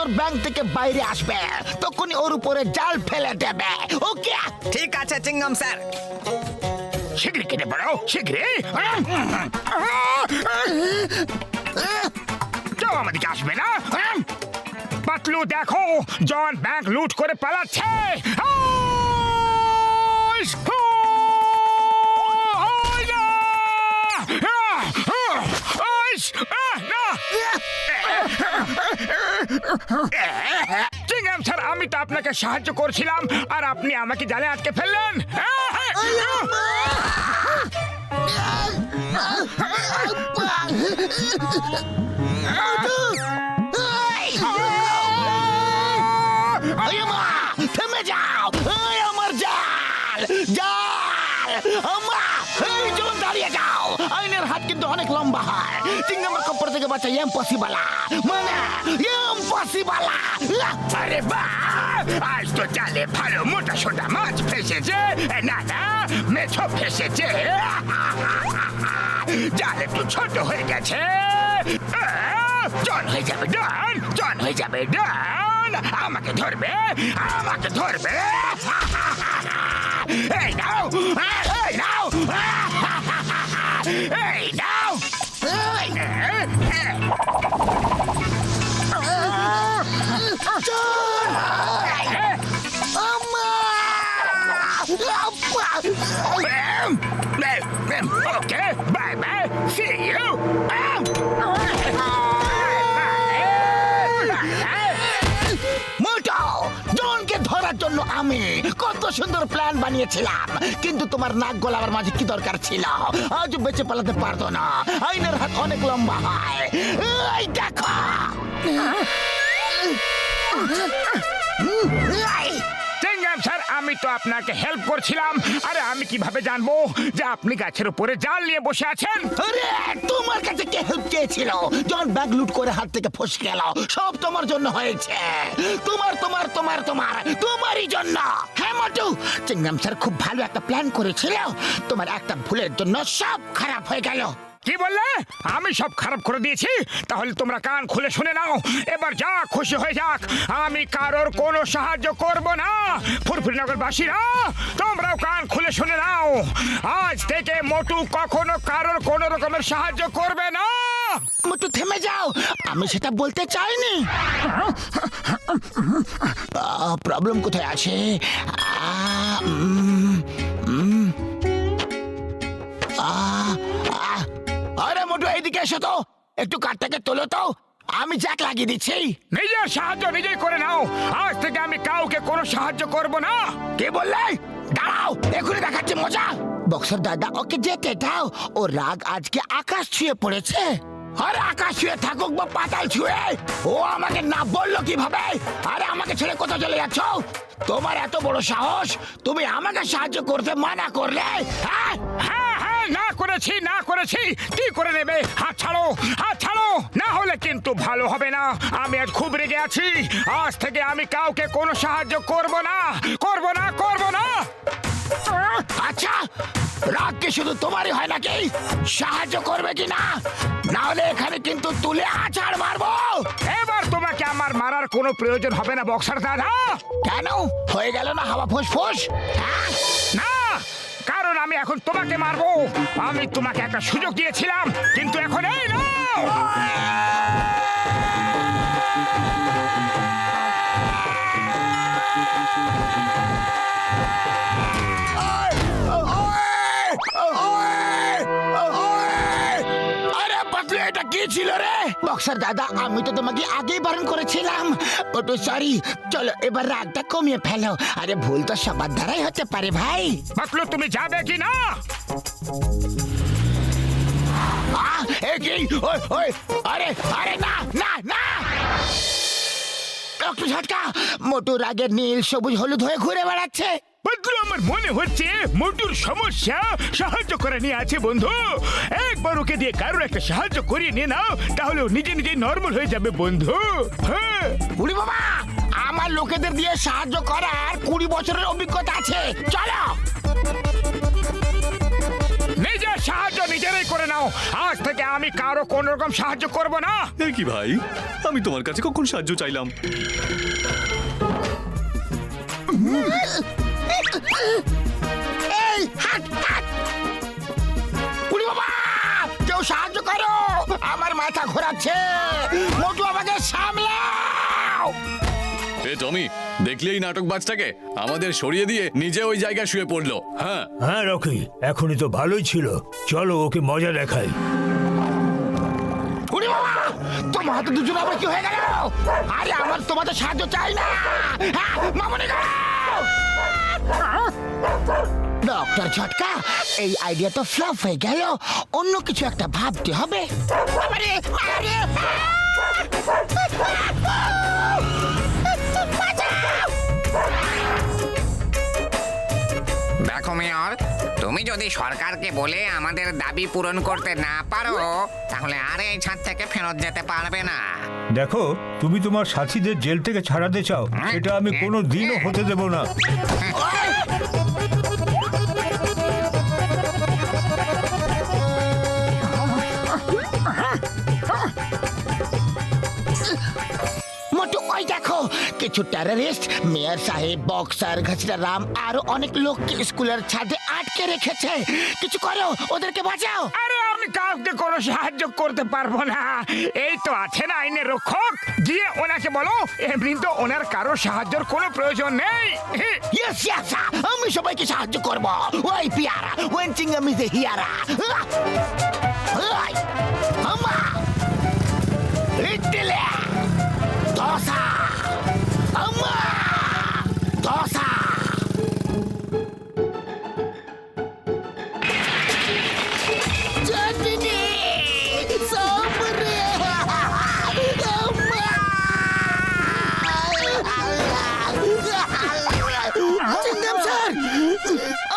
ওর bank থেকে বাইরে আসবে তখনই ওর উপরে জাল ফেলে দেবে। ওকে, ঠিক আছে চিংগাম স্যার। শীঘ্রই কেটে পড়ো, শীঘ্রই। কেউ আমাদেরকে আসবে না। পাতলু দেখো, জন ব্যাংক লুট করে পালাচ্ছে। চিংগাম স্যার, আমি তো আপনাকে সাহায্য করছিলাম আর আপনি আমাকে জালে আটকে ফেললেন। থেমে যাও, আমার জাল জাল। জন দাঁড়িয়ে যাও, আইনের হাত কিন্তু অনেক লম্বা হয়। চিংগামের কপড় থেকে বাঁচা ইম্পসিবল, মানে ইম্পসিবল। আরে বাহ, আজ তো জালে ভালো মোটা সোটা মাছ ফেসেছে। না না, মেছো ফেসেছে। জাল একটু ছোট হয়ে গেছে। জন হয়ে যাবে ডন, জন হয়ে যাবে ডন। আমাকে ধরবে, আমাকে ধরবে। এই নাও, এই নাও, এই নাও। Okay, bye bye. See you. মোটো, জনকে ধরার জন্য আমি কত সুন্দর প্ল্যান বানিয়েছিলাম, কিন্তু তোমার নাক গলাবার মাঝে কি দরকার ছিল? আজ বেঁচে পালাতে পারতো না, আইনের হাত অনেক লম্বা হয়। এই দেখো, চিংগাম স্যার, আমি তো আপনাকে হেল্প করছিলাম। আরে আমি কিভাবে জানবো যে আপনি গাছের উপরে জাল নিয়ে বসে আছেন? আরে তোমার কাছে কে হেল্প চেয়েছিল? জন ব্যাগ লুট করে হাত থেকে ফসকে গেল, সব তোমার জন্য হয়েছে। তোমার তোমার তোমার তোমার তোমারই জন্য। হ্যাঁ মোটু, চিংগাম স্যার খুব ভালো একটা প্ল্যান করেছিল, তোমার একটা ভুলের জন্য সব খারাপ হয়ে গেল। কি বললে? আমি সব খারাপ করে দিয়েছি? তাহলে তোমরা কান খুলে শুনে নাও, এবার যা খুশি হয়ে যাক, আমি কারোর কোনো সাহায্য করব না। ফুরফুরিনগরবাসীরা, তোমরাও কান খুলে শুনে নাও, আজ থেকে মোটু কখনো কারোর কোনো রকমের সাহায্য করবে না। মোটু থেমে যাও, আমি সেটা বলতে চাইনি। প্রবলেম কোথায় আছে? আরে মোটু, এইদিকে এসো তো, একটু কাঠটাকে তোলো তো, আমি জ্যাক লাগিয়ে দিচ্ছি। নিজের সাহায্য নিজেই করে নাও, আজ থেকে আমি কাউকে কোনো সাহায্য করব না। কে বললে? দাঁড়াও, এখনই দেখাচ্ছি মজা। বক্সার দাদা, ওকে যেতে দাও, ও রাগ আজকে আকাশ ছুঁয়ে পড়েছে। আরে আকাশ ছুঁয়ে থাকুক বা পাতাল ছুঁয়ে, ও আমাকে না বললো কিভাবে? আরে আমাকে ছেড়ে কোথাও চলে যাচ্ছ? তোমার এত বড় সাহস, তুমি আমাকে সাহায্য করতে মানা করলে? হ্যাঁ হ্যাঁ হ্যাঁ, না করেছি না করেছি, কি করে নেবে? হাত ছাড়ো, হাত ছাড়ো, না হলে কিন্তু ভালো হবে না। আমি আজ খুব রেগে আছি, আজ থেকে আমি কাউকে কোনো সাহায্য করব না, করব না, করব না। আচ্ছা, রাগ কি শুধু তোমারই হয় নাকি? সাহায্য করবে কি না? না হলে এখানে কিন্তু তুলে আছাড় মারবো। এবার তোমাকে আমার মারার কোনো প্রয়োজন হবে না বক্সার দাদা। কেন? হয়ে গেল না হাওয়া ফুসফুস? না, কারণ আমি এখন তোমাকে মারবো। আমি তোমাকে একটা সুযোগ দিয়েছিলাম, কিন্তু এখন এই নাও। আরে পাতলু, এটা কি ছিল রে? বক্সার দাদা, আমি তো তোমাকে আগেই বারণ করেছিলাম। ওটু সরি, চলো এবার রাগটা কমিয়ে ফেলো। আরে ভুল তো সবার দ্বারাই হতে পারে ভাই। পাতলু, তুমি যাবে কি না? আরে আরে না না না, একটু ঝটকা। মোটু রাগের নীল সবুজ হলুদ হয়ে ঘুরে বেড়াচ্ছে। বন্ধু, আমার মনে হচ্ছে মোটুর সমস্যা সাহায্য করে নিয়ে আছে বন্ধু। একবার ওকে দিয়ে কারোর একটা সাহায্য করিয়ে নিয়ে নাও, তাহলে ও নিজে নিজে নর্মাল হয়ে যাবে বন্ধু। হ্যাঁ, উড়ি বাবা, আমার লোকেদের দিয়ে সাহায্য করার 20 বছরের অভিজ্ঞতা আছে। চলো। নিজের নিজের সাহায্য নিজেরাই করে নাও। আজ থেকে আমি কারো কোন রকম সাহায্য করব না। এ কি ভাই, আমি তোমার কাছে কখন সাহায্য চাইলাম? এই হাট হাট উড়ি বাবা, কেউ সাহায্য করো, আমার মাথা ঘোরাচ্ছে। মোটু আমাকে সামলাও। এ টমি, দেখলি এই নাটকবাজটাকে? আমাদের সরিয়ে দিয়ে নিজে ওই জায়গায় শুয়ে পড়লো। হ্যাঁ হ্যাঁ রকি, এখনই তো ভালোই ছিল, চলো ওকে মজা দেখাই। উড়ি বাবা, তোমার হাতে দুজন আবার কি হয়ে গেল? আরে আমার তোমাদের সাহায্য চাই না। হ্যাঁ, মামুনি গো! ডক্টর ঝটকা, এই আইডিয়া তো ফ্লপ হয়ে গেল। অন্য কিছু একটা ভাবতে হবে। আরে, আরে, দেখো মেয়র, তুমি যদি সরকারকে বলে আমাদের দাবি পূরণ করতে না পারো তাহলে আর এই ছাদ থেকে ফেরত যেতে পারবে না। দেখো, তুমি তোমার সাথীদের জেল থেকে ছাড়াতে চাও, এটা আমি কোনো দিনও হতে দেব না। মোটু ওই দেখো, কিছু টেররিস্ট মেয়র সাহেব, বক্সার, ঘাসরা রাম আরো অনেক লোককে স্কুলের ছাদে আটকে রেখেছে। কিছু করো, ওদেরকে বাঁচাও। আরে আমি কাউকে কোনো সাহায্য করতে পারবো না। এই তো আছেন আইনের রক্ষক, গিয়ে ওনাকে বলো এমনি তো ওনার কারো সাহায্যের কোনো প্রয়োজন নেই। ইয়েস ইয়েস, আমি সবাইকে সাহায্য করব। ওই পিয়ারা, ওয়েন চিংগাম ইজ এ হিয়ারা। ওই আমা ইডলি দোসা, আমা দোসা। চাটনি সামরে চিংগাম স্যার,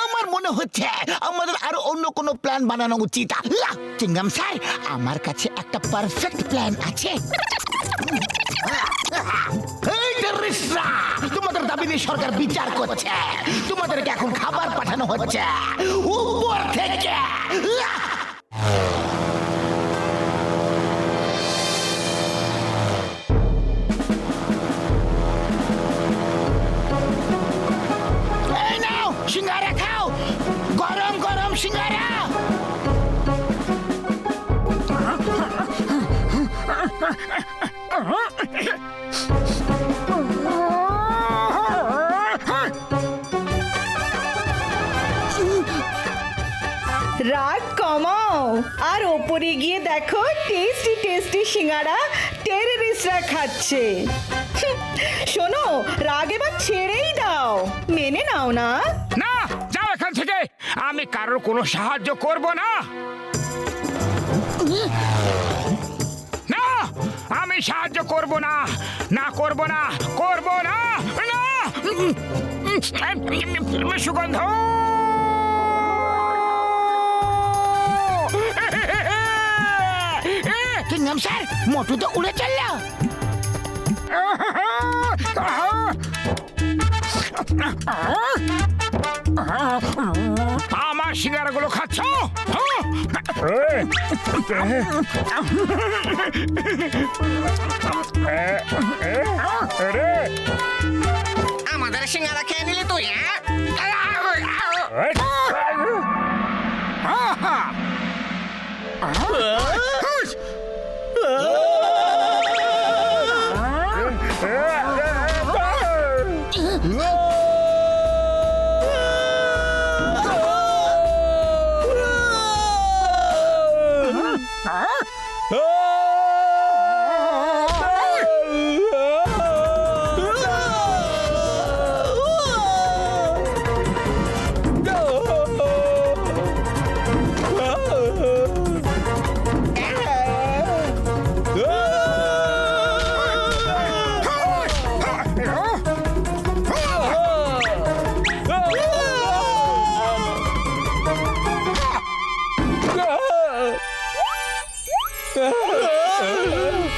আমার মনে হচ্ছে আমাদের আরো অন্য কোনো প্ল্যান বানানো উচিত। চিংগাম স্যার, আমার কাছে একটা পারফেক্ট প্ল্যান আছে। এই টেররিস্টরা, তোমাদের দাবি নিয়ে সরকার বিচার করছে। তোমাদেরকে এখন খাবার পাঠানো হচ্ছে উপর থেকে। এই নাও, সিঙ্গারা খাও, গরম গরম সিঙ্গারা। রাগ কমাও আর ওপরে গিয়ে দেখো টেস্টি টেস্টি সিঙ্গারা টেররিস্টরা খাচ্ছে। শোনো, রাগ এবার ছেড়েই দাও, মেনে নাও না। না, যাও এখান থেকে, আমি কারোর কোনো সাহায্য করব না। না, আমি সাহায্য করব না, না করব না, করব না, না। সুগন্ধ, চিংগাম স্যার, মোটু তো উড়ে চলল। আমার সিঙ্গারাগুলো খাচ্ছ? আমাদের সিঙ্গারা খেয়ে নিলি তুই?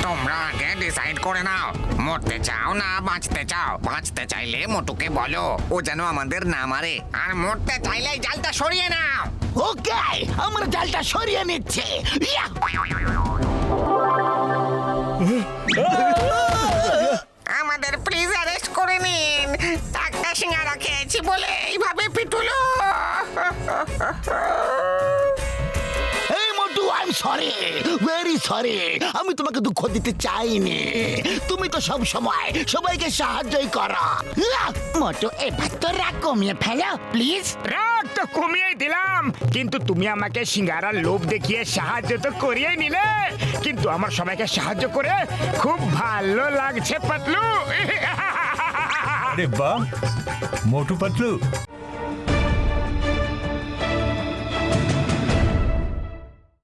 তোমরা আগে ডিসাইড করে নাও, মরতে চাও না বাঁচতে চাও। বাঁচতে চাইলে মোটুকে বলো ও যেন আমাদের না মারে, আর মরতে চাইলে জালটা সরিয়ে নাও। ওকে আমরা জালটা সরিয়ে নিচ্ছে ইয়া! আমাদের প্লিজ অ্যারেস্ট করে নিন, একটা সিঙ্গারা খেয়েছি বলে এইভাবে পিটুলো। এই মোটু I am sorry, very sorry. আমি তোমাকে দুঃখ দিতে চাইনি, তুমি তো সব সময় সবাইকে সাহায্যই করো। ইয়া! মোটু এবার তো রাগ কমিয়ে ফেলো প্লিজ। রাগ তো কমিয়ে দিলাম, কিন্তু তুমি আমাকে সিঙ্গারার লোভ দেখিয়ে সাহায্য তো করিয়ে নিলে, কিন্তু আমার সবাইকে সাহায্য করে খুব ভালো লাগছে পাতলু। আরে বাহ মোটু পাতলু,